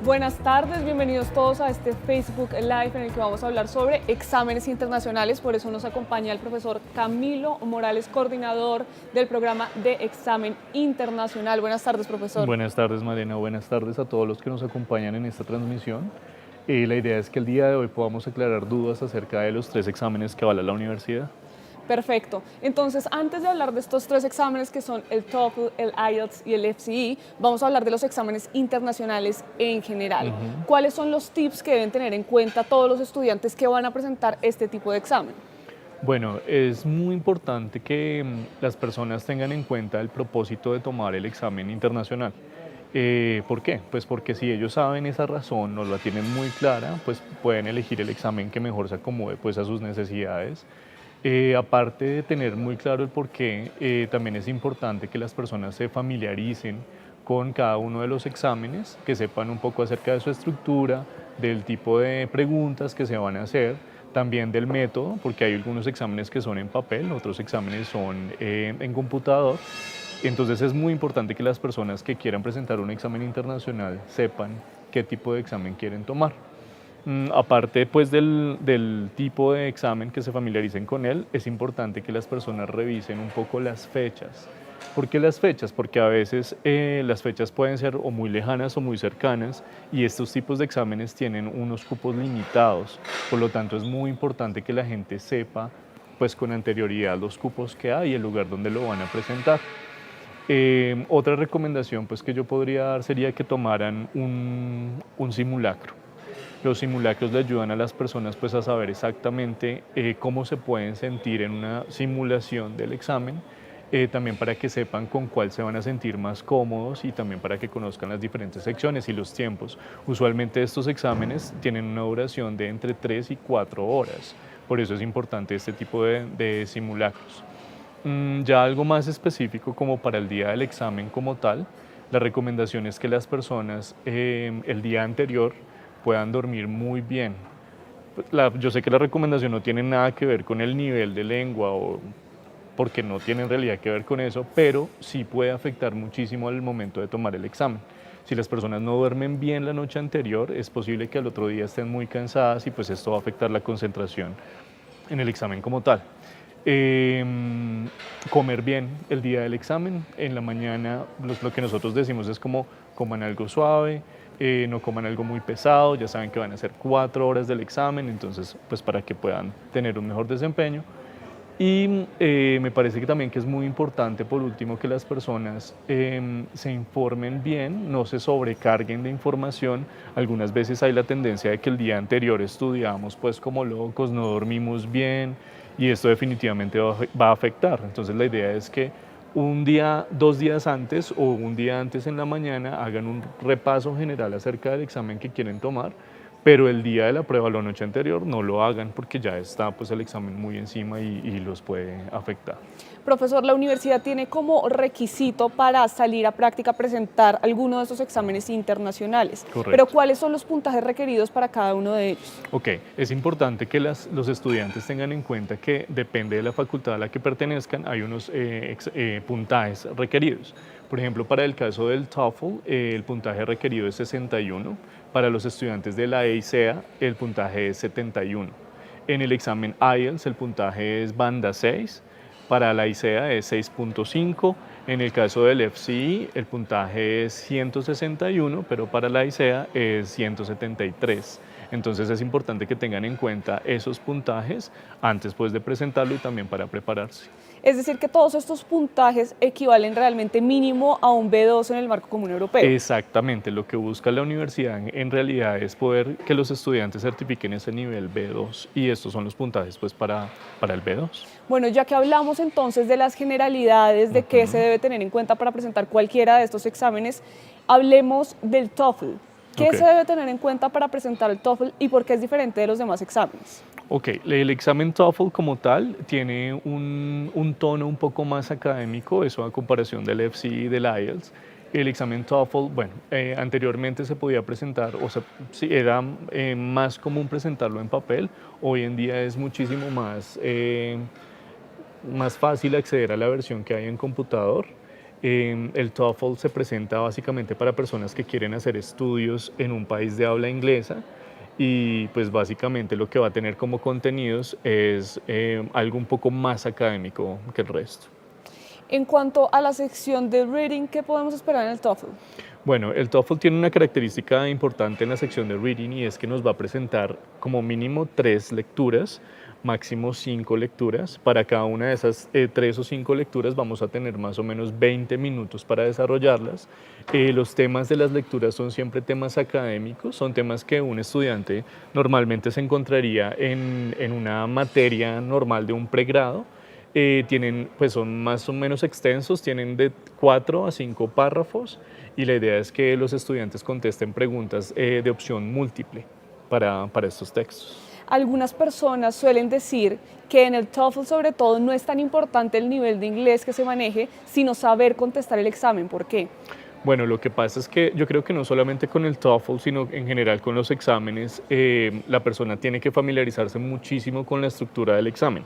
Buenas tardes, bienvenidos todos a este Facebook Live en el que vamos a hablar sobre exámenes internacionales. Por eso nos acompaña el profesor Camilo Morales, coordinador del programa de examen internacional. Buenas tardes, profesor. Buenas tardes, Mariana. Buenas tardes a todos los que nos acompañan en esta transmisión. La idea es que el día de hoy podamos aclarar dudas acerca de los 3 exámenes que avala la universidad. Perfecto. Entonces, antes de hablar de estos 3 exámenes que son el TOEFL, el IELTS y el FCE, vamos a hablar de los exámenes internacionales en general. ¿Cuáles son los tips que deben tener en cuenta todos los estudiantes que van a presentar este tipo de examen? Bueno, es muy importante que las personas tengan en cuenta el propósito de tomar el examen internacional. ¿Por qué? Pues porque si ellos saben esa razón o la tienen muy clara, pues pueden elegir el examen que mejor se acomode pues a sus necesidades. Aparte de tener muy claro el porqué, también es importante que las personas se familiaricen con cada uno de los exámenes, que sepan un poco acerca de su estructura, del tipo de preguntas que se van a hacer, también del método, porque hay algunos exámenes que son en papel, otros exámenes son en computador. Entonces es muy importante que las personas que quieran presentar un examen internacional sepan qué tipo de examen quieren tomar. Aparte pues del tipo de examen, que se familiaricen con él, es importante que las personas revisen un poco las fechas. ¿Por qué las fechas? Porque a veces las fechas pueden ser o muy lejanas o muy cercanas y estos tipos de exámenes tienen unos cupos limitados. Por lo tanto es muy importante que la gente sepa pues con anterioridad los cupos que hay y el lugar donde lo van a presentar. Otra recomendación pues que yo podría dar sería que tomaran un simulacro. Los simulacros le ayudan a las personas pues a saber exactamente cómo se pueden sentir en una simulación del examen, también para que sepan con cuál se van a sentir más cómodos y también para que conozcan las diferentes secciones y los tiempos. Usualmente estos exámenes tienen una duración de entre 3 y 4 horas, por eso es importante este tipo de simulacros. Ya algo más específico como para el día del examen como tal, la recomendación es que las personas el día anterior puedan dormir muy bien. Yo sé que la recomendación no tiene nada que ver con el nivel de lengua o porque no tiene en realidad que ver con eso, pero sí puede afectar muchísimo al momento de tomar el examen. Si las personas no duermen bien la noche anterior, es posible que al otro día estén muy cansadas y pues esto va a afectar la concentración en el examen como tal. Comer bien el día del examen. En la mañana lo que nosotros decimos es como coman algo suave, no coman algo muy pesado, ya saben que van a ser 4 horas del examen, entonces pues para que puedan tener un mejor desempeño. Y me parece que también que es muy importante, por último, que las personas se informen bien, no se sobrecarguen de información. Algunas veces hay la tendencia de que el día anterior estudiamos pues como locos, no dormimos bien y esto definitivamente va a afectar. Entonces la idea es que un día, 2 días antes o un día antes en la mañana hagan un repaso general acerca del examen que quieren tomar, pero el día de la prueba, la noche anterior, no lo hagan porque ya está pues el examen muy encima y los puede afectar. Profesor, la universidad tiene como requisito para salir a práctica presentar alguno de estos exámenes internacionales. Correcto. Pero ¿cuáles son los puntajes requeridos para cada uno de ellos? Ok, es importante que los estudiantes tengan en cuenta que depende de la facultad a la que pertenezcan, hay unos puntajes requeridos. Por ejemplo, para el caso del TOEFL, el puntaje requerido es 61. Para los estudiantes de la EICEA, el puntaje es 71. En el examen IELTS, el puntaje es banda 6. Para la ICEA es 6.5, en el caso del FCE el puntaje es 161, pero para la ICEA es 173. Entonces es importante que tengan en cuenta esos puntajes antes pues, de presentarlo y también para prepararse. Es decir, que todos estos puntajes equivalen realmente mínimo a un B2 en el marco común europeo. Exactamente, lo que busca la universidad en realidad es poder que los estudiantes certifiquen ese nivel B2 y estos son los puntajes pues, para el B2. Bueno, ya que hablamos entonces de las generalidades de qué se debe tener en cuenta para presentar cualquiera de estos exámenes, hablemos del TOEFL. ¿Qué se debe tener en cuenta para presentar el TOEFL y por qué es diferente de los demás exámenes? Ok, el examen TOEFL como tal tiene un tono un poco más académico, eso a comparación del FCE y del IELTS. El examen TOEFL, bueno, anteriormente se podía presentar, o sea, sí, era más común presentarlo en papel, hoy en día es muchísimo más fácil acceder a la versión que hay en computador. El TOEFL se presenta básicamente para personas que quieren hacer estudios en un país de habla inglesa y pues básicamente lo que va a tener como contenidos es algo un poco más académico que el resto. En cuanto a la sección de reading, ¿qué podemos esperar en el TOEFL? Bueno, el TOEFL tiene una característica importante en la sección de reading y es que nos va a presentar como mínimo 3 lecturas, máximo 5 lecturas. Para cada una de esas 3 o 5 lecturas vamos a tener más o menos 20 minutos para desarrollarlas. Los temas de las lecturas son siempre temas académicos, son temas que un estudiante normalmente se encontraría en una materia normal de un pregrado. Pues son más o menos extensos, tienen de 4 a 5 párrafos y la idea es que los estudiantes contesten preguntas de opción múltiple para estos textos. Algunas personas suelen decir que en el TOEFL sobre todo no es tan importante el nivel de inglés que se maneje, sino saber contestar el examen. ¿Por qué? Bueno, lo que pasa es que yo creo que no solamente con el TOEFL, sino en general con los exámenes, la persona tiene que familiarizarse muchísimo con la estructura del examen.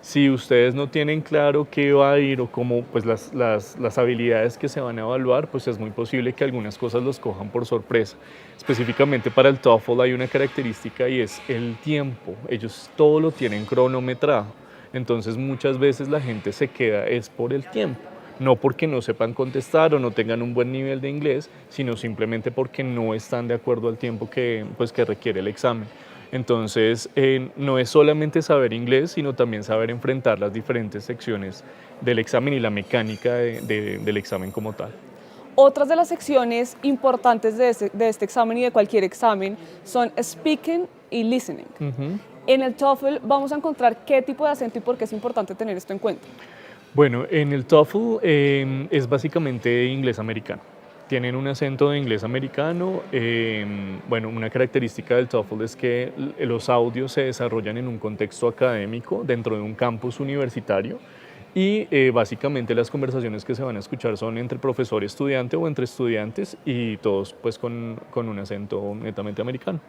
Si ustedes no tienen claro qué va a ir o cómo, pues las habilidades que se van a evaluar, pues es muy posible que algunas cosas los cojan por sorpresa. Específicamente para el TOEFL hay una característica y es el tiempo. Ellos todo lo tienen cronometrado. Entonces muchas veces la gente se queda es por el tiempo. No porque no sepan contestar o no tengan un buen nivel de inglés, sino simplemente porque no están de acuerdo al tiempo que requiere el examen. Entonces, no es solamente saber inglés, sino también saber enfrentar las diferentes secciones del examen y la mecánica del examen como tal. Otras de las secciones importantes de este examen y de cualquier examen son speaking y listening. En el TOEFL vamos a encontrar qué tipo de acento y por qué es importante tener esto en cuenta. Bueno, en el TOEFL es básicamente inglés americano. Tienen un acento de inglés americano. Bueno, una característica del TOEFL es que los audios se desarrollan en un contexto académico dentro de un campus universitario y básicamente las conversaciones que se van a escuchar son entre profesor y estudiante o entre estudiantes y todos pues con un acento netamente americano.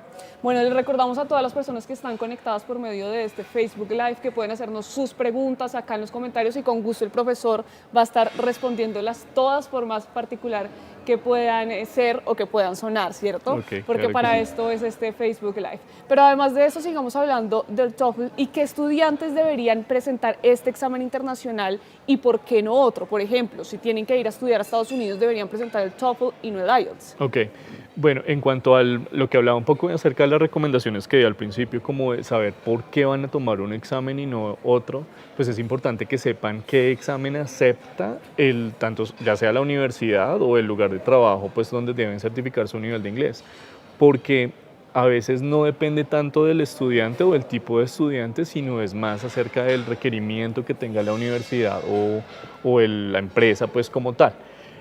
Bueno, les recordamos a todas las personas que están conectadas por medio de este Facebook Live que pueden hacernos sus preguntas acá en los comentarios y con gusto el profesor va a estar respondiéndolas todas por más particular que puedan ser o que puedan sonar, ¿cierto? Okay, porque claro para que sí. esto es este Facebook Live. Pero además de eso, sigamos hablando del TOEFL y qué estudiantes deberían presentar este examen internacional y por qué no otro. Por ejemplo, si tienen que ir a estudiar a Estados Unidos, deberían presentar el TOEFL y no el IELTS. Ok, bueno, en cuanto a lo que hablaba un poco acerca de las recomendaciones que di al principio, como de saber por qué van a tomar un examen y no otro, pues es importante que sepan qué examen acepta tanto ya sea la universidad o el lugar de trabajo, pues donde deben certificar su nivel de inglés, porque a veces no depende tanto del estudiante o del tipo de estudiante, sino es más acerca del requerimiento que tenga la universidad o la empresa, pues como tal.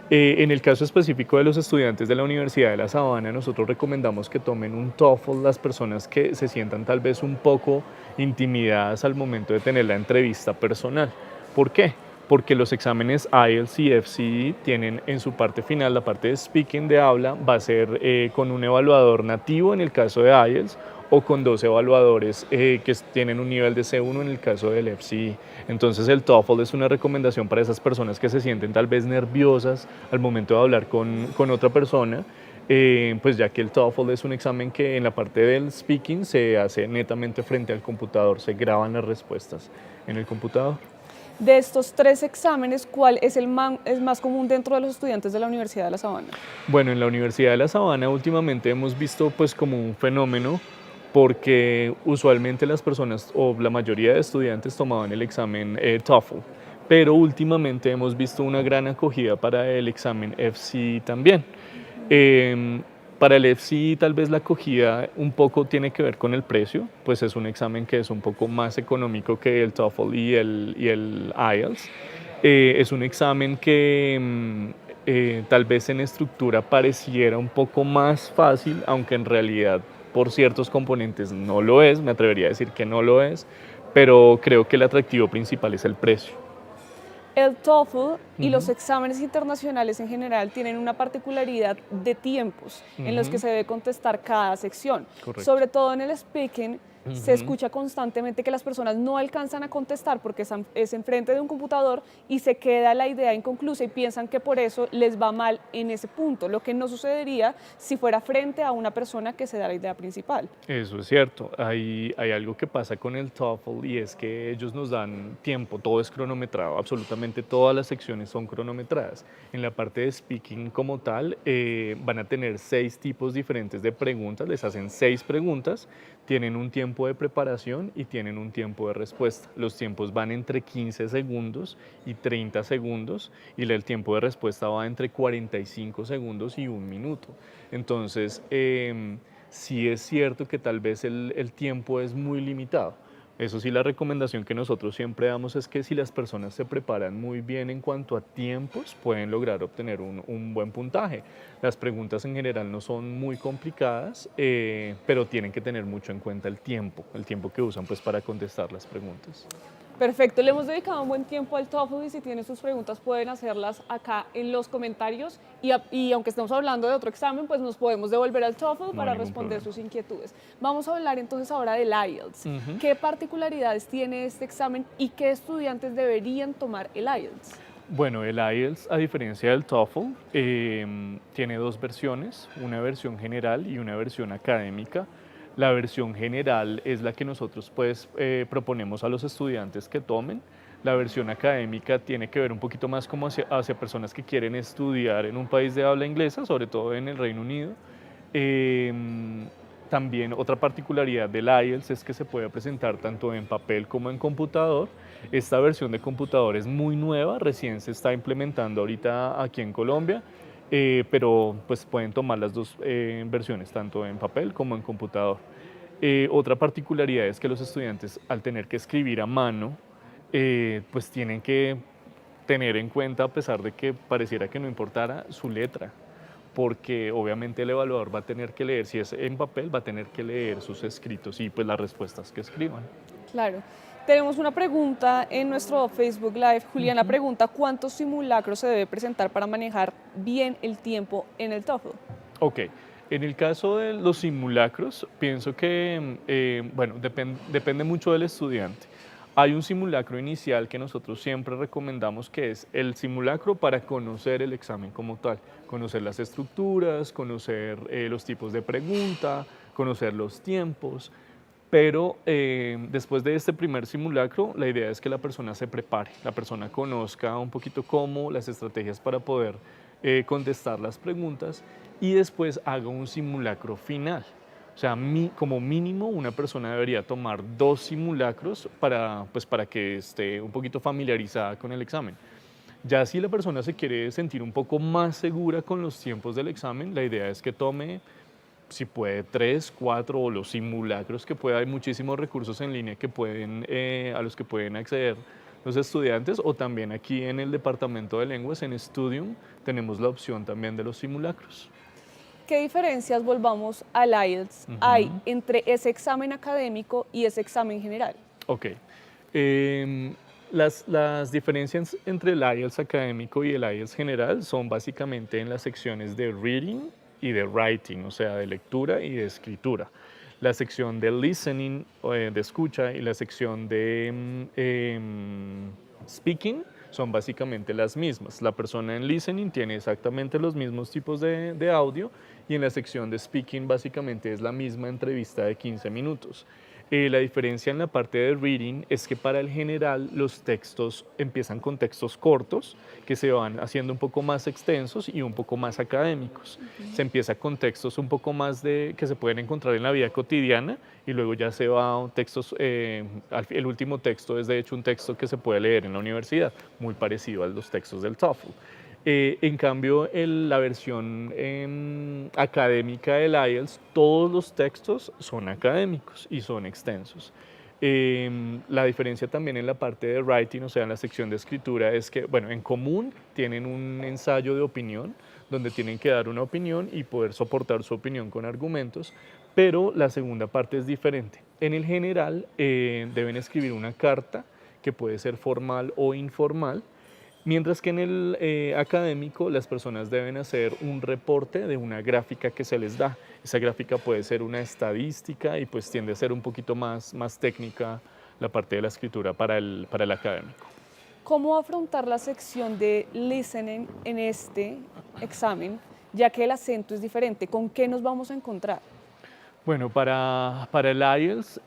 En el caso específico de los estudiantes de la Universidad de La Sabana, nosotros recomendamos que tomen un TOEFL las personas que se sientan tal vez un poco intimidadas al momento de tener la entrevista personal. ¿Por qué? Porque los exámenes IELTS y FCE tienen en su parte final, la parte de speaking, de habla, va a ser con un evaluador nativo en el caso de IELTS o con 2 evaluadores que tienen un nivel de C1 en el caso del FCE. Entonces el TOEFL es una recomendación para esas personas que se sienten tal vez nerviosas al momento de hablar con otra persona, pues ya que el TOEFL es un examen que en la parte del speaking se hace netamente frente al computador, se graban las respuestas en el computador. De estos 3 exámenes, ¿cuál es el más común dentro de los estudiantes de la Universidad de La Sabana? Bueno, en la Universidad de La Sabana últimamente hemos visto pues como un fenómeno porque usualmente las personas o la mayoría de estudiantes tomaban el examen TOEFL, pero últimamente hemos visto una gran acogida para el examen FCE también. Para el FCE tal vez la acogida un poco tiene que ver con el precio, pues es un examen que es un poco más económico que el TOEFL y el IELTS. Es un examen que tal vez en estructura pareciera un poco más fácil, aunque en realidad por ciertos componentes no lo es, me atrevería a decir que no lo es, pero creo que el atractivo principal es el precio. El TOEFL y los exámenes internacionales en general tienen una particularidad de tiempos en los que se debe contestar cada sección. Correcto. Sobre todo en el speaking se escucha constantemente que las personas no alcanzan a contestar porque es enfrente de un computador y se queda la idea inconclusa y piensan que por eso les va mal en ese punto, lo que no sucedería si fuera frente a una persona que se da la idea principal. Eso es cierto. Hay algo que pasa con el TOEFL y es que ellos nos dan tiempo, todo es cronometrado, absolutamente todas las secciones son cronometradas. En la parte de speaking como tal, van a tener 6 tipos diferentes de preguntas, les hacen 6 preguntas, tienen un tiempo de preparación y tienen un tiempo de respuesta. Los tiempos van entre 15 segundos y 30 segundos y el tiempo de respuesta va entre 45 segundos y 1 minuto. Entonces, sí es cierto que tal vez el tiempo es muy limitado. Eso sí, la recomendación que nosotros siempre damos es que si las personas se preparan muy bien en cuanto a tiempos, pueden lograr obtener un buen puntaje. Las preguntas en general no son muy complicadas, pero tienen que tener mucho en cuenta el tiempo que usan pues, para contestar las preguntas. Perfecto, le hemos dedicado un buen tiempo al TOEFL y si tienen sus preguntas pueden hacerlas acá en los comentarios y aunque estemos hablando de otro examen, pues nos podemos devolver al TOEFL para ningún responder problema. sus inquietudes. Vamos a hablar entonces ahora del IELTS. ¿Qué particularidades tiene este examen y qué estudiantes deberían tomar el IELTS? Bueno, el IELTS, a diferencia del TOEFL, tiene 2 versiones, una versión general y una versión académica. La versión general es la que nosotros pues, proponemos a los estudiantes que tomen. La versión académica tiene que ver un poquito más como hacia personas que quieren estudiar en un país de habla inglesa, sobre todo en el Reino Unido. También otra particularidad del IELTS es que se puede presentar tanto en papel como en computador. Esta versión de computador es muy nueva, recién se está implementando ahorita aquí en Colombia, pero pues pueden tomar las 2 versiones, tanto en papel como en computador. Otra particularidad es que los estudiantes, al tener que escribir a mano, pues tienen que tener en cuenta, a pesar de que pareciera que no importara, su letra, porque obviamente el evaluador va a tener que leer, si es en papel, va a tener que leer sus escritos y pues las respuestas que escriban. Claro. Tenemos una pregunta en nuestro Facebook Live. Juliana pregunta, ¿cuántos simulacros se debe presentar para manejar bien el tiempo en el TOEFL? Ok, en el caso de los simulacros, pienso que, bueno, depende mucho del estudiante. Hay un simulacro inicial que nosotros siempre recomendamos que es el simulacro para conocer el examen como tal, conocer las estructuras, conocer los tipos de pregunta, conocer los tiempos. Pero después de este primer simulacro, la idea es que la persona se prepare, la persona conozca un poquito cómo, las estrategias para poder contestar las preguntas y después haga un simulacro final. O sea, como mínimo una persona debería tomar 2 simulacros pues, para que esté un poquito familiarizada con el examen. Ya si la persona se quiere sentir un poco más segura con los tiempos del examen, la idea es que tome, si puede, 3, 4 o los simulacros que pueda. Hay muchísimos recursos en línea que a los que pueden acceder los estudiantes, o también aquí en el departamento de lenguas, en Studium, tenemos la opción también de los simulacros. ¿Qué diferencias, volvamos al IELTS, hay entre ese examen académico y ese examen general? Ok. Las diferencias entre el IELTS académico y el IELTS general son básicamente en las secciones de reading y de writing, o sea, de lectura y de escritura. La sección de listening, de escucha, y la sección de speaking son básicamente las mismas. La persona en listening tiene exactamente los mismos tipos de audio y en la sección de speaking básicamente es la misma entrevista de 15 minutos. La diferencia en la parte de reading es que para el general los textos empiezan con textos cortos que se van haciendo un poco más extensos y un poco más académicos. Se empieza con textos un poco más que se pueden encontrar en la vida cotidiana y luego ya se va a textos, el último texto es de hecho un texto que se puede leer en la universidad, muy parecido a los textos del TOEFL. En cambio, la versión académica del IELTS, todos los textos son académicos y son extensos. La diferencia también en la parte de writing, o sea, en la sección de escritura, es que, bueno, en común tienen un ensayo de opinión, donde tienen que dar una opinión y poder soportar su opinión con argumentos, pero la segunda parte es diferente. En el general, deben escribir una carta que puede ser formal o informal, Mientras que en el académico las personas deben hacer un reporte de una gráfica que se les da. Esa gráfica puede ser una estadística y pues tiende a ser un poquito más técnica la parte de la escritura para el académico. ¿Cómo afrontar la sección de listening en este examen, ya que el acento es diferente? ¿Con qué nos vamos a encontrar? Bueno, para el IELTS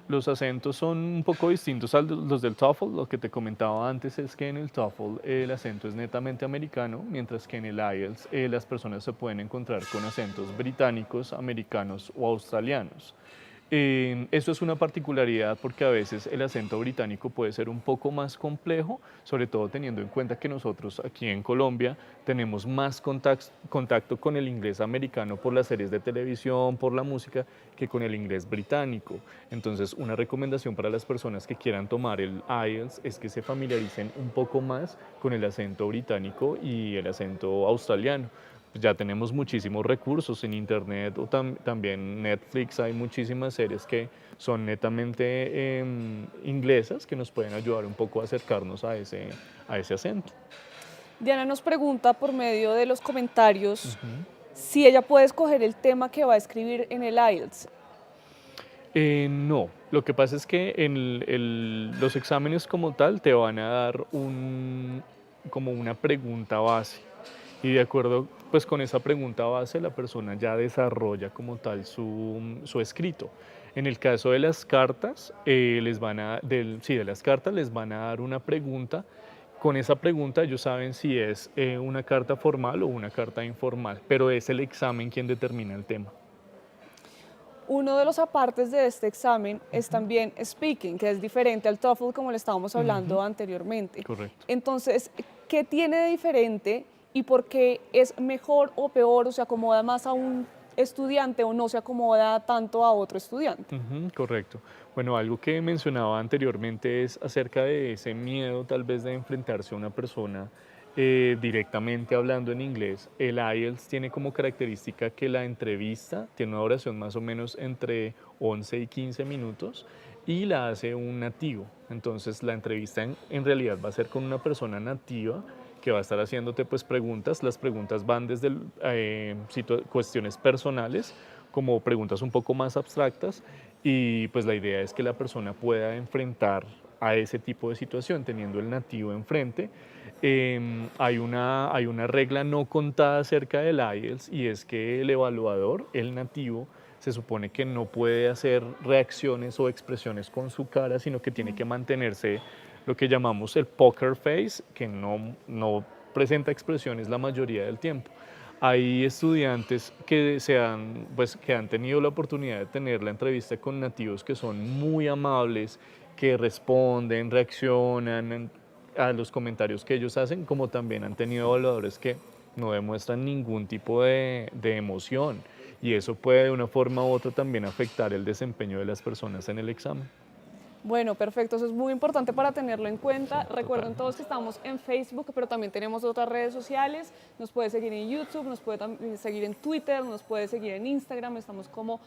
los acentos son un poco distintos a los del TOEFL. Lo que te comentaba antes es que en el TOEFL el acento es netamente americano, mientras que en el IELTS las personas se pueden encontrar con acentos británicos, americanos o australianos. Eso es una particularidad porque a veces el acento británico puede ser un poco más complejo, sobre todo teniendo en cuenta que nosotros aquí en Colombia tenemos más contacto con el inglés americano por las series de televisión, por la música, que con el inglés británico. Entonces, una recomendación para las personas que quieran tomar el IELTS es que se familiaricen un poco más con el acento británico y el acento australiano. Ya tenemos muchísimos recursos en internet o también Netflix, hay muchísimas series que son netamente inglesas que nos pueden ayudar un poco a acercarnos a ese acento. Diana nos pregunta por medio de los comentarios si ella puede escoger el tema que va a escribir en el IELTS. No, lo que pasa es que en los exámenes como tal te van a dar como una pregunta base y de acuerdo pues con esa pregunta base la persona ya desarrolla como tal su escrito. En el caso de las cartas, de las cartas les van a dar una pregunta. Con esa pregunta ellos saben si es una carta formal o una carta informal, pero es el examen quien determina el tema. Uno de los apartes de este examen es también speaking, que es diferente al TOEFL como le estábamos hablando anteriormente. Correcto. Entonces, ¿qué tiene de diferente y por qué es mejor o peor o se acomoda más a un estudiante o no se acomoda tanto a otro estudiante? Correcto. Bueno, algo que mencionaba anteriormente es acerca de ese miedo tal vez de enfrentarse a una persona directamente hablando en inglés. El IELTS tiene como característica que la entrevista tiene una duración más o menos entre 11 y 15 minutos y la hace un nativo. Entonces la entrevista en realidad va a ser con una persona nativa que va a estar haciéndote pues preguntas. Las preguntas van desde cuestiones personales como preguntas un poco más abstractas y pues la idea es que la persona pueda enfrentar a ese tipo de situación teniendo el nativo enfrente. Hay una regla no contada acerca del IELTS y es que el evaluador, el nativo, se supone que no puede hacer reacciones o expresiones con su cara, sino que tiene que mantenerse lo que llamamos el poker face, que no presenta expresiones la mayoría del tiempo. Hay estudiantes que han tenido la oportunidad de tener la entrevista con nativos que son muy amables, que responden, reaccionan a los comentarios que ellos hacen, como también han tenido evaluadores que no demuestran ningún tipo de emoción y eso puede de una forma u otra también afectar el desempeño de las personas en el examen. Bueno, perfecto, eso es muy importante para tenerlo en cuenta. Recuerden todos que estamos en Facebook, pero también tenemos otras redes sociales. Nos puede seguir en YouTube, nos puede también seguir en Twitter, nos puede seguir en Instagram. Estamos como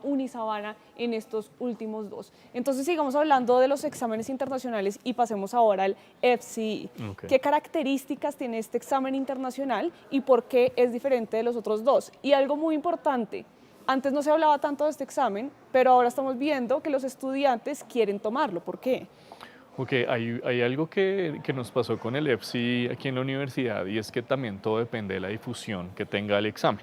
@unisabana en estos últimos dos. Entonces sigamos hablando de los exámenes internacionales y pasemos ahora al FCE. Okay. ¿Qué características tiene este examen internacional y por qué es diferente de los otros dos? Y algo muy importante. Antes no se hablaba tanto de este examen, pero ahora estamos viendo que los estudiantes quieren tomarlo. ¿Por qué? Ok, hay algo que nos pasó con el EFSI aquí en la universidad y es que también todo depende de la difusión que tenga el examen.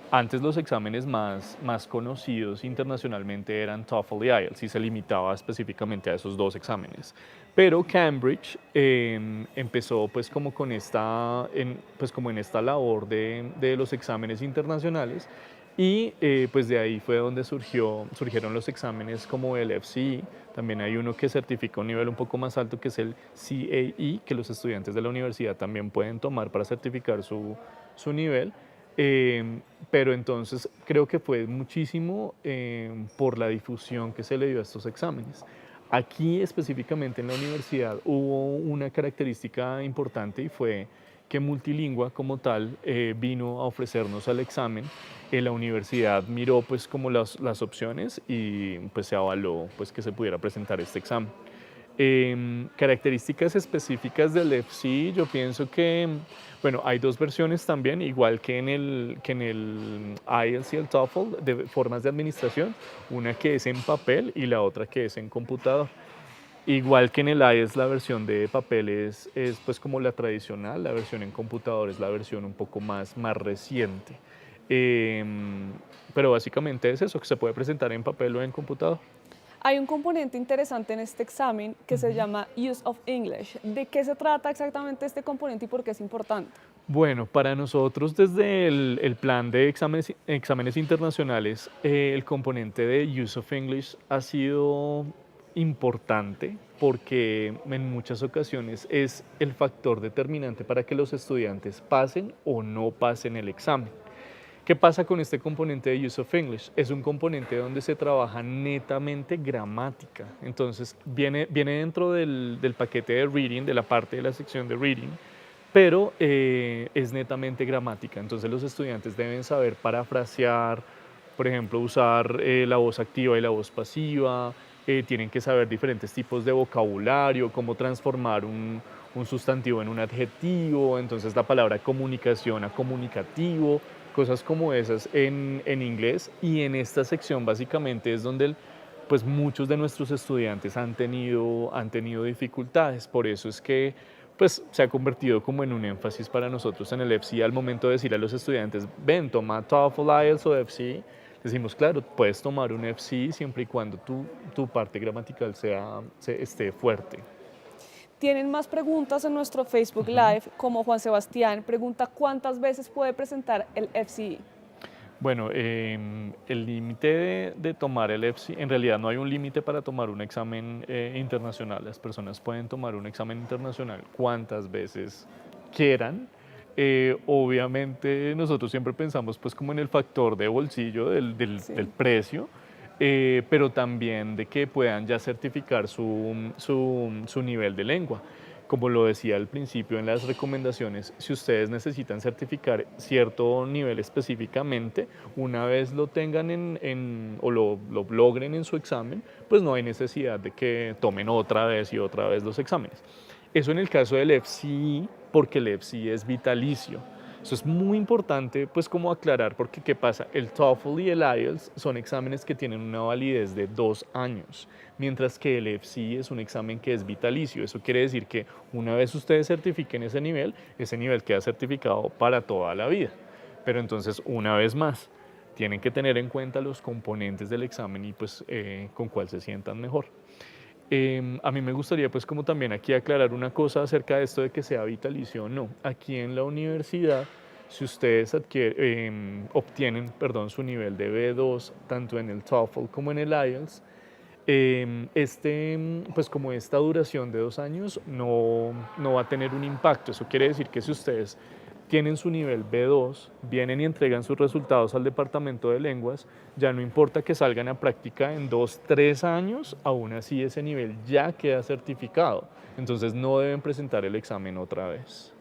Antes los exámenes más conocidos internacionalmente eran TOEFL y IELTS y se limitaba específicamente a esos dos exámenes. Pero Cambridge empezó pues como con como en esta labor de los exámenes internacionales y pues de ahí fue donde surgieron los exámenes como el FCE. También hay uno que certifica un nivel un poco más alto que es el CAE, que los estudiantes de la universidad también pueden tomar para certificar su nivel. Pero entonces creo que fue muchísimo por la difusión que se le dio a estos exámenes. Aquí específicamente en la universidad hubo una característica importante y fue que Multilingua como tal vino a ofrecernos al examen. La universidad miró pues como las opciones y pues se avaló pues que se pudiera presentar este examen. Características específicas del FC, yo pienso que, bueno, hay dos versiones también, igual que en el IELTS y el TOEFL, de formas de administración, una que es en papel y la otra que es en computador. Igual que en el IELTS, la versión de papel es pues como la tradicional, la versión en computador es la versión un poco más reciente. Pero básicamente es eso, que se puede presentar en papel o en computador. Hay un componente interesante en este examen que se llama Use of English. ¿De qué se trata exactamente este componente y por qué es importante? Bueno, para nosotros desde el plan de exámenes internacionales, el componente de Use of English ha sido importante porque en muchas ocasiones es el factor determinante para que los estudiantes pasen o no pasen el examen. ¿Qué pasa con este componente de Use of English? Es un componente donde se trabaja netamente gramática. Entonces, viene dentro del paquete de reading, de la parte de la sección de reading, pero es netamente gramática. Entonces, los estudiantes deben saber parafrasear, por ejemplo, usar la voz activa y la voz pasiva, tienen que saber diferentes tipos de vocabulario, cómo transformar un sustantivo en un adjetivo, entonces la palabra comunicación a comunicativo, cosas como esas en inglés. Y en esta sección básicamente es donde pues muchos de nuestros estudiantes han tenido dificultades. Por eso es que pues, se ha convertido como en un énfasis para nosotros en el FC al momento de decir a los estudiantes, ven, toma TOEFL, IELTS o FC. Decimos, claro, puedes tomar un FC siempre y cuando tu parte gramatical esté fuerte. Tienen más preguntas en nuestro Facebook Live, como Juan Sebastián pregunta cuántas veces puede presentar el FCE. Bueno, el límite de tomar el FC, en realidad no hay un límite para tomar un examen internacional. Las personas pueden tomar un examen internacional cuantas veces quieran. Obviamente nosotros siempre pensamos pues como en el factor de bolsillo Sí. del precio, pero también de que puedan ya certificar su nivel de lengua. Como lo decía al principio en las recomendaciones, si ustedes necesitan certificar cierto nivel específicamente, una vez lo tengan o lo logren en su examen, pues no hay necesidad de que tomen otra vez y otra vez los exámenes. Eso en el caso del FCE, porque el FCE es vitalicio. Eso es muy importante, pues, como aclarar, porque ¿qué pasa? El TOEFL y el IELTS son exámenes que tienen una validez de 2 años, mientras que el FCE es un examen que es vitalicio. Eso quiere decir que una vez ustedes certifiquen ese nivel queda certificado para toda la vida. Pero entonces, una vez más, tienen que tener en cuenta los componentes del examen y pues con cuál se sientan mejor. A mí me gustaría pues como también aquí aclarar una cosa acerca de esto de que sea vitalicio o no. Aquí en la universidad, si ustedes obtienen su nivel de B2 tanto en el TOEFL como en el IELTS, pues como esta duración de 2 años no va a tener un impacto. Eso quiere decir que si ustedes tienen su nivel B2, vienen y entregan sus resultados al departamento de lenguas, ya no importa que salgan a práctica en 2, 3 años, aún así ese nivel ya queda certificado. Entonces no deben presentar el examen otra vez.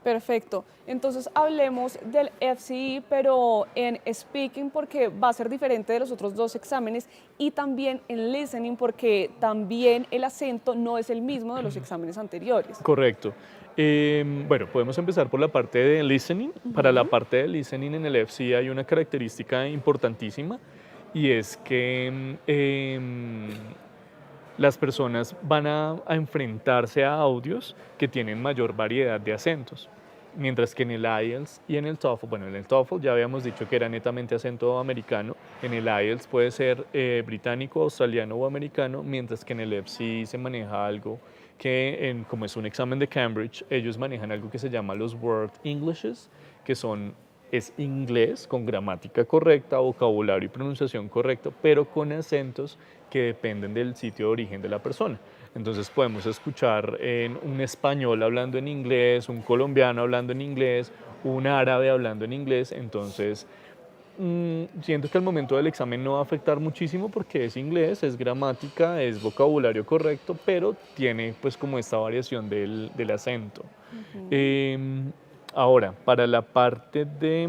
Perfecto. Entonces hablemos del FCE, pero en speaking porque va a ser diferente de los otros dos exámenes y también en listening porque también el acento no es el mismo de los exámenes anteriores. Correcto. Bueno, podemos empezar por la parte de listening. Para la parte de listening en el FC hay una característica importantísima y es que las personas van a enfrentarse a audios que tienen mayor variedad de acentos. Mientras que en el IELTS y en el TOEFL, bueno, en el TOEFL ya habíamos dicho que era netamente acento americano, en el IELTS puede ser británico, australiano o americano, mientras que en el FC se maneja algo que, como es un examen de Cambridge, ellos manejan algo que se llama los Word Englishes, que es inglés con gramática correcta, vocabulario y pronunciación correcto, pero con acentos que dependen del sitio de origen de la persona. Entonces podemos escuchar un español hablando en inglés, un colombiano hablando en inglés, un árabe hablando en inglés. Entonces siento que al momento del examen no va a afectar muchísimo porque es inglés, es gramática, es vocabulario correcto, pero tiene pues como esta variación del acento. Ahora, para la parte de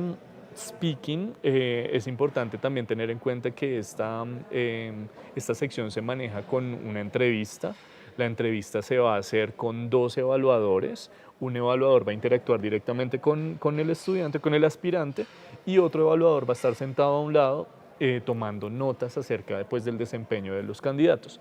speaking, es importante también tener en cuenta que esta sección se maneja con una entrevista La entrevista se va a hacer con 2 evaluadores. Un evaluador va a interactuar directamente con el estudiante, con el aspirante, y otro evaluador va a estar sentado a un lado tomando notas acerca después del desempeño de los candidatos.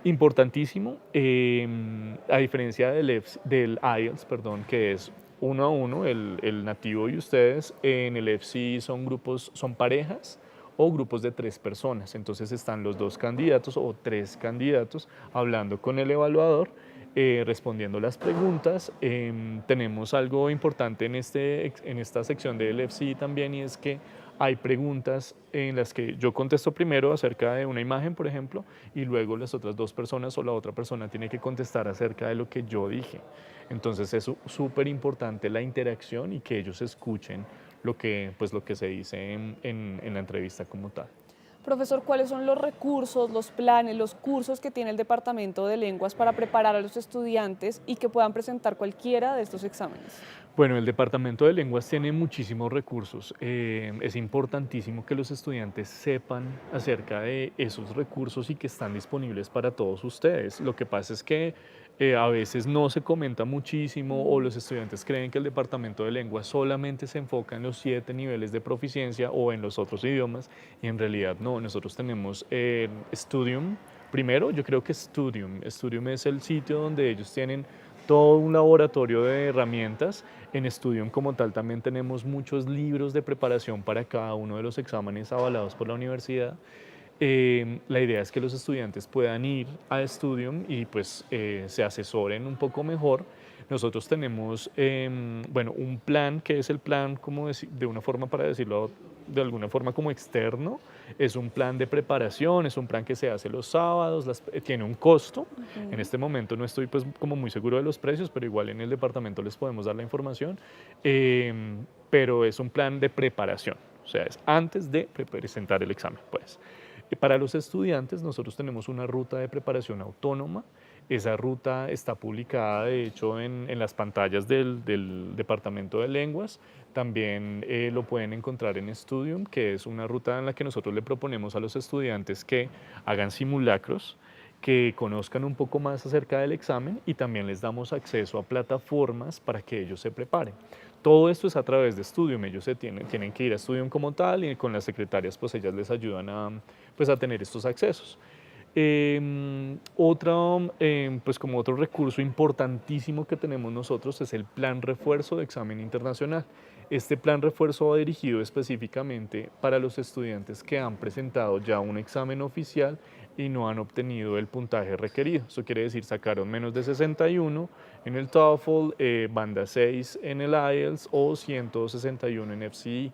Importantísimo, a diferencia del IELTS, perdón, que es 1 a 1, el nativo y ustedes, en el FCE son grupos, son parejas o grupos de 3 personas. Entonces están los 2 candidatos o 3 candidatos hablando con el evaluador, respondiendo las preguntas. Tenemos algo importante en esta sección del FCE también, y es que hay preguntas en las que yo contesto primero acerca de una imagen, por ejemplo, y luego las otras 2 personas o la otra persona tiene que contestar acerca de lo que yo dije. Entonces es súper importante la interacción y que ellos escuchen pues, lo que se dice en la entrevista como tal. Profesor, ¿cuáles son los recursos, los planes, los cursos que tiene el Departamento de Lenguas para preparar a los estudiantes y que puedan presentar cualquiera de estos exámenes? Bueno, el Departamento de Lenguas tiene muchísimos recursos. Es importantísimo que los estudiantes sepan acerca de esos recursos y que están disponibles para todos ustedes. Lo que pasa es que a veces no se comenta muchísimo, o los estudiantes creen que el Departamento de Lenguas solamente se enfoca en los 7 niveles de proficiencia o en los otros idiomas, y en realidad no. Nosotros tenemos Studium. Primero, yo creo que Studium es el sitio donde ellos tienen todo un laboratorio de herramientas. En Studium como tal también tenemos muchos libros de preparación para cada uno de los exámenes avalados por la universidad. La idea es que los estudiantes puedan ir a Studium y pues se asesoren un poco mejor. Nosotros tenemos bueno, un plan que es el plan, como de una forma, para decirlo de alguna forma, como externo. Es un plan de preparación, es un plan que se hace los sábados, tiene un costo. En este momento no estoy pues como muy seguro de los precios, pero igual en el departamento les podemos dar la información. Pero es un plan de preparación, o sea, es antes de presentar el examen, pues. Para los estudiantes nosotros tenemos una ruta de preparación autónoma. Esa ruta está publicada, de hecho, en las pantallas del Departamento de Lenguas. También lo pueden encontrar en Studium, que es una ruta en la que nosotros le proponemos a los estudiantes que hagan simulacros, que conozcan un poco más acerca del examen, y también les damos acceso a plataformas para que ellos se preparen. Todo esto es a través de Studium. Ellos tienen que ir a Studium como tal, y con las secretarias pues ellas les ayudan pues, a tener estos accesos. Pues como otro recurso importantísimo que tenemos nosotros es el plan refuerzo de examen internacional. Este plan refuerzo va dirigido específicamente para los estudiantes que han presentado ya un examen oficial y no han obtenido el puntaje requerido. Eso quiere decir, sacaron menos de 61 en el TOEFL, banda 6 en el IELTS o 161 en FCE.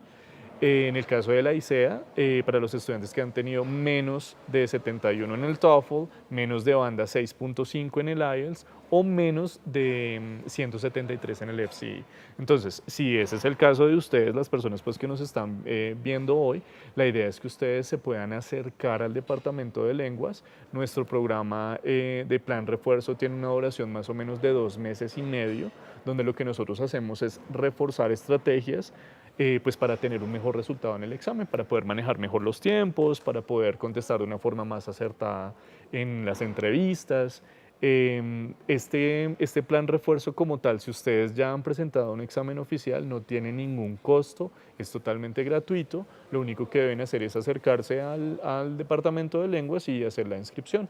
En el caso de la ICEA, para los estudiantes que han tenido menos de 71 en el TOEFL, menos de banda 6.5 en el IELTS o menos de 173 en el FCE. Entonces, si ese es el caso de ustedes, las personas pues, que nos están viendo hoy, la idea es que ustedes se puedan acercar al Departamento de Lenguas. Nuestro programa de plan refuerzo tiene una duración más o menos de 2 meses y medio, donde lo que nosotros hacemos es reforzar estrategias pues para tener un mejor resultado en el examen, para poder manejar mejor los tiempos, para poder contestar de una forma más acertada en las entrevistas. Este plan refuerzo como tal, si ustedes ya han presentado un examen oficial, no tiene ningún costo, es totalmente gratuito. Lo único que deben hacer es acercarse al Departamento de Lenguas y hacer la inscripción.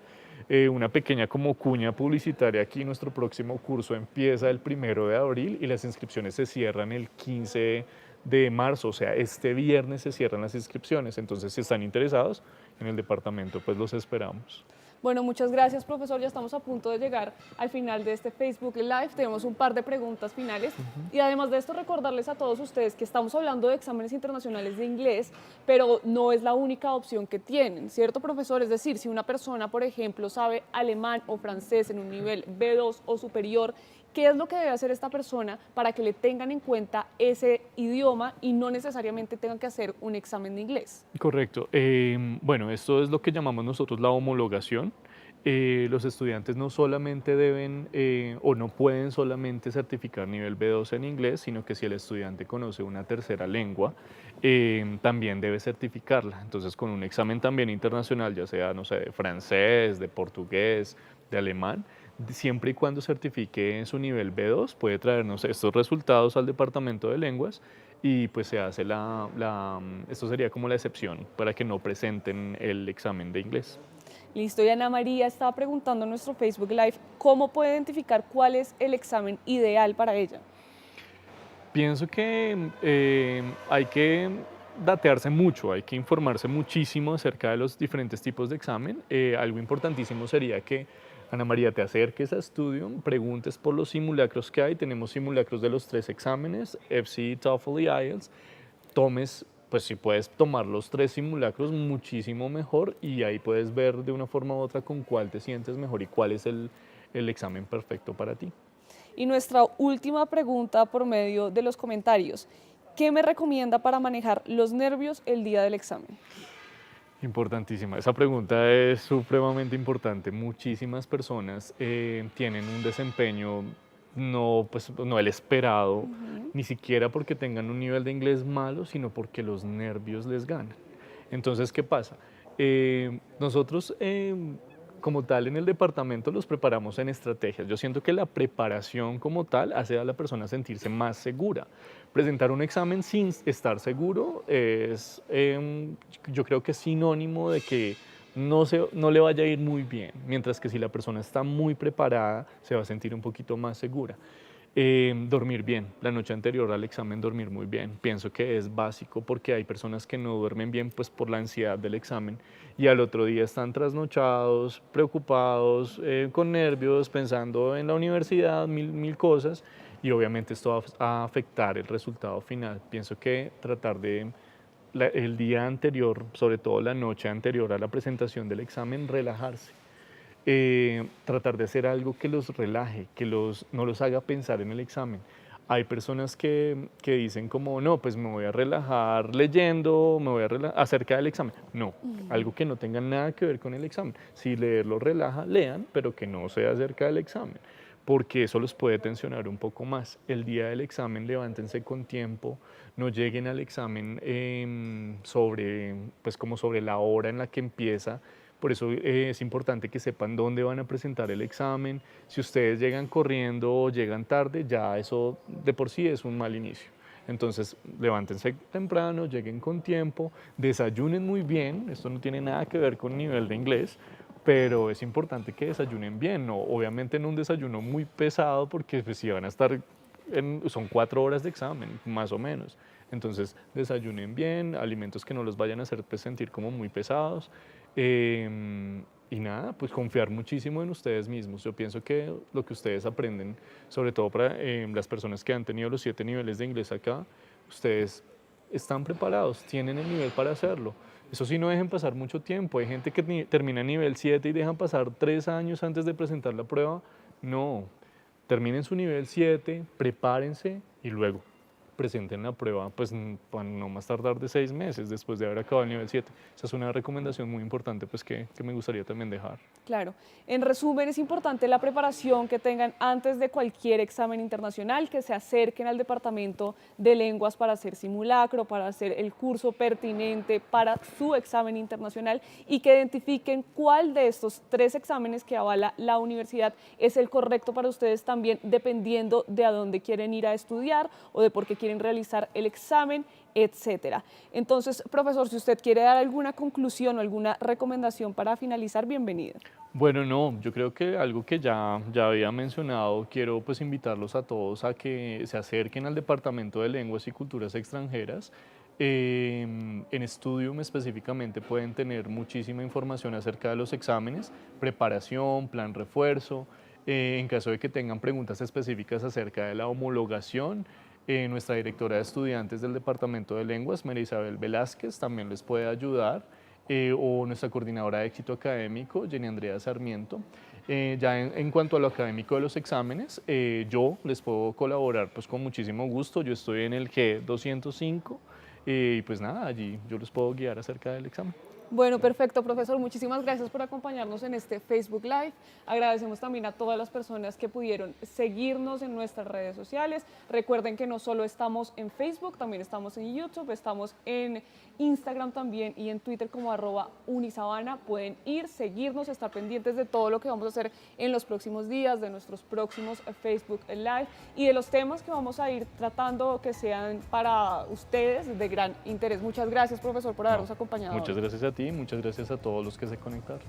Una pequeña como cuña publicitaria aquí: nuestro próximo curso empieza el 1 de abril y las inscripciones se cierran el 15 de marzo, o sea, este viernes se cierran las inscripciones. Entonces, si están interesados en el departamento, pues los esperamos. Bueno, muchas gracias, profesor. Ya estamos a punto de llegar al final de este Facebook Live. Tenemos un par de preguntas finales. Y además de esto, recordarles a todos ustedes que estamos hablando de exámenes internacionales de inglés, pero no es la única opción que tienen, ¿cierto, profesor? Es decir, si una persona, por ejemplo, sabe alemán o francés en un nivel B2 o superior, ¿qué es lo que debe hacer esta persona para que le tengan en cuenta ese idioma y no necesariamente tengan que hacer un examen de inglés? Correcto. Bueno, esto es lo que llamamos nosotros la homologación. Los estudiantes no solamente deben o no pueden solamente certificar nivel B2 en inglés, sino que si el estudiante conoce una tercera lengua, también debe certificarla. Entonces, con un examen también internacional, ya sea, no sé, de francés, de portugués, de alemán, siempre y cuando certifique su nivel B2, puede traernos estos resultados al departamento de lenguas y pues se hace esto sería como la excepción para que no presenten el examen de inglés. Listo, y Ana María estaba preguntando en nuestro Facebook Live cómo puede identificar cuál es el examen ideal para ella. Pienso que hay que datearse mucho, hay que informarse muchísimo acerca de los diferentes tipos de examen. Algo importantísimo sería que, Ana María, te acerques a estudio, preguntes por los simulacros que hay. Tenemos simulacros de los 3 exámenes, FCE, TOEFL y IELTS. Tomes, pues si puedes tomar los 3 simulacros, muchísimo mejor y ahí puedes ver de una forma u otra con cuál te sientes mejor y cuál es el examen perfecto para ti. Y nuestra última pregunta por medio de los comentarios. ¿Qué me recomienda para manejar los nervios el día del examen? Importantísima. Esa pregunta es supremamente importante. Muchísimas personas tienen un desempeño no, pues, no el esperado, ni siquiera porque tengan un nivel de inglés malo, sino porque los nervios les ganan. Entonces, ¿qué pasa? Nosotros, como tal, en el departamento los preparamos en estrategias. Yo siento que la preparación como tal hace a la persona sentirse más segura. Presentar un examen sin estar seguro es, yo creo que es sinónimo de que no le vaya a ir muy bien, mientras que si la persona está muy preparada, se va a sentir un poquito más segura. Dormir bien, la noche anterior al examen dormir muy bien. Pienso que es básico porque hay personas que no duermen bien pues por la ansiedad del examen y al otro día están trasnochados, preocupados, con nervios, pensando en la universidad, mil cosas y obviamente esto va a afectar el resultado final. Pienso que tratar de el día anterior, sobre todo la noche anterior a la presentación del examen, relajarse. Tratar de hacer algo que los relaje, no los haga pensar en el examen. Hay personas que dicen como, no, pues me voy a relajar leyendo, me voy a relajar acerca del examen. No, algo que no tenga nada que ver con el examen. Si leerlo relaja, lean, pero que no sea acerca del examen, porque eso los puede tensionar un poco más. El día del examen levántense con tiempo, no lleguen al examen pues como sobre la hora en la que empieza. Por eso es importante que sepan dónde van a presentar el examen. Si ustedes llegan corriendo o llegan tarde, ya eso de por sí es un mal inicio. Entonces, levántense temprano, lleguen con tiempo, desayunen muy bien. Esto no tiene nada que ver con nivel de inglés, pero es importante que desayunen bien. No, obviamente en un desayuno muy pesado, porque pues, si van a estar, son 4 horas de examen, más o menos. Entonces, desayunen bien, alimentos que no los vayan a hacer pues, sentir como muy pesados. Y nada, pues confiar muchísimo en ustedes mismos. Yo pienso que lo que ustedes aprenden, sobre todo para las personas que han tenido los 7 niveles de inglés acá, ustedes están preparados, tienen el nivel para hacerlo. Eso sí, no dejen pasar mucho tiempo. Hay gente que termina nivel 7 y dejan pasar 3 años antes de presentar la prueba. No, terminen su nivel 7, prepárense y luego presenten la prueba, pues para no más tardar de 6 meses después de haber acabado el nivel 7. Esa es una recomendación muy importante pues que me gustaría también dejar. Claro. En resumen, es importante la preparación que tengan antes de cualquier examen internacional, que se acerquen al departamento de lenguas para hacer simulacro, para hacer el curso pertinente para su examen internacional y que identifiquen cuál de estos 3 exámenes que avala la universidad es el correcto para ustedes también, dependiendo de a dónde quieren ir a estudiar o de por qué quieren realizar el examen, etcétera. Entonces, profesor, si usted quiere dar alguna conclusión o alguna recomendación para finalizar, bienvenido. Bueno, no, yo creo que algo que ya había mencionado, quiero pues invitarlos a todos a que se acerquen al Departamento de Lenguas y Culturas Extranjeras. En Studium específicamente pueden tener muchísima información acerca de los exámenes, preparación, plan refuerzo. En caso de que tengan preguntas específicas acerca de la homologación, nuestra directora de estudiantes del Departamento de Lenguas, María Isabel Velázquez, también les puede ayudar. O nuestra coordinadora de éxito académico, Jenny Andrea Sarmiento. Ya en cuanto a lo académico de los exámenes, yo les puedo colaborar pues, con muchísimo gusto. Yo estoy en el G205 y pues nada, allí yo los puedo guiar acerca del examen. Bueno, perfecto, profesor. Muchísimas gracias por acompañarnos en este Facebook Live. Agradecemos también a todas las personas que pudieron seguirnos en nuestras redes sociales. Recuerden que no solo estamos en Facebook, también estamos en YouTube, estamos en Instagram también y en Twitter como @unisabana. Pueden ir, seguirnos, estar pendientes de todo lo que vamos a hacer en los próximos días, de nuestros próximos Facebook Live y de los temas que vamos a ir tratando que sean para ustedes de gran interés. Muchas gracias, profesor, por habernos acompañado. Muchas gracias a ti, muchas gracias a todos los que se conectaron.